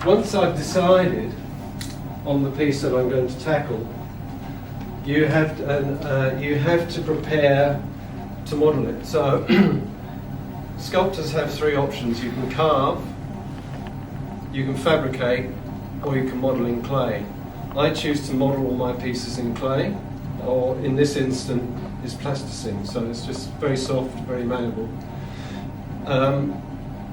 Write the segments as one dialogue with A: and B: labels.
A: once I've decided on the piece that I'm going to tackle, you have to prepare to model it. So sculptors have three options. You can carve, you can fabricate, or you can model in clay. I choose to model all my pieces in clay, or in this instant is plasticine, so it's just very soft, very malleable.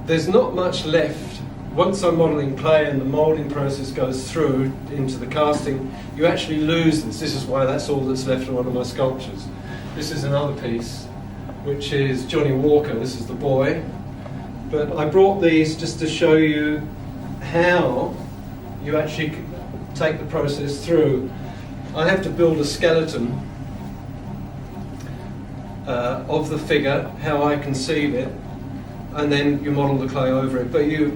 A: There's not much left. Once I'm modelling clay and the moulding process goes through into the casting, you actually lose this. This is why that's all that's left in one of my sculptures. This is another piece, which is Johnny Walker. This is the boy. But I brought these just to show you how you actually take the process through. I have to build a skeleton of the figure, how I conceive it, and then you model the clay over it. But you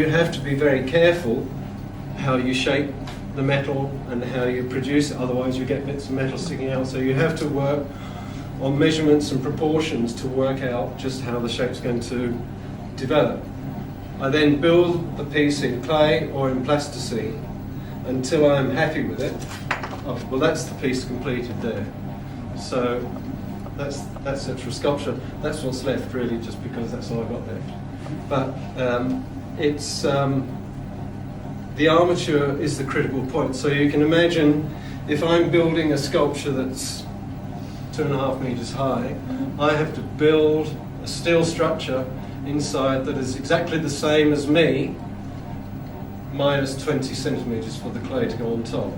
A: have to be very careful how you shape the metal and how you produce it, otherwise you get bits of metal sticking out. So you have to work on measurements and proportions to work out just how the shape's going to develop. I then build the piece in clay or in plasticine until I'm happy with it. Oh, well, that's the piece completed there. So that's it for sculpture. That's what's left, really, just because that's all I've got left. But it's the armature is the critical point. So you can imagine if I'm building a sculpture that's 2.5 meters high, I have to build a steel structure inside that is exactly the same as me, minus 20 centimeters for the clay to go on top.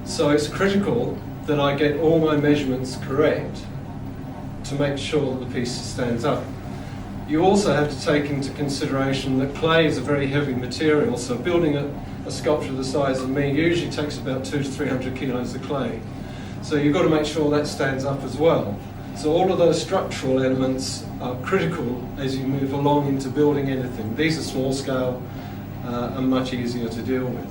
A: So it's critical that I get all my measurements correct to make sure that the piece stands up. You also have to take into consideration that clay is a very heavy material, so building a sculpture the size of me usually takes about 200 to 300 kilos of clay. So you've got to make sure that stands up as well. So all of those structural elements are critical as you move along into building anything. These are small scale and much easier to deal with.